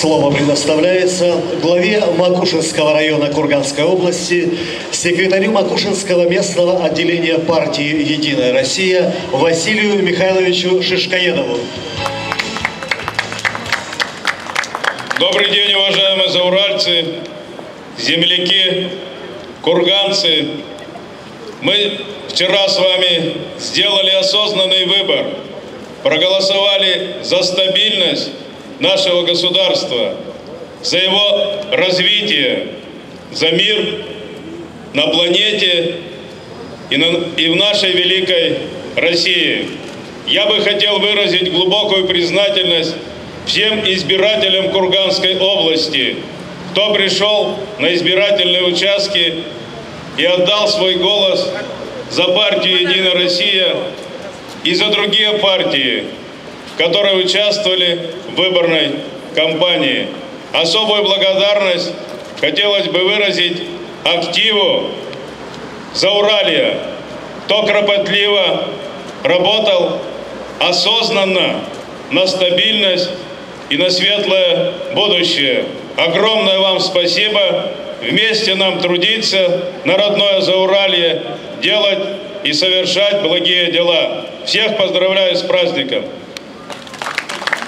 Слово предоставляется главе Макушинского района Курганской области, секретарю Макушинского местного отделения партии «Единая Россия» Василию Михайловичу Шишкоедову. Добрый день, уважаемые зауральцы, земляки, курганцы. Мы вчера с вами сделали осознанный выбор, проголосовали за стабильность нашего государства, за его развитие, за мир на планете и в нашей великой России. Я бы хотел выразить глубокую признательность всем избирателям Курганской области, кто пришел на избирательные участки и отдал свой голос за партию «Единая Россия» и за другие партии, которые участвовали в выборной кампании. Особую благодарность хотелось бы выразить активу Зауралья, кто кропотливо работал осознанно на стабильность и на светлое будущее. Огромное вам спасибо. Вместе нам трудиться на родное Зауралье, делать и совершать благие дела. Всех поздравляю с праздником.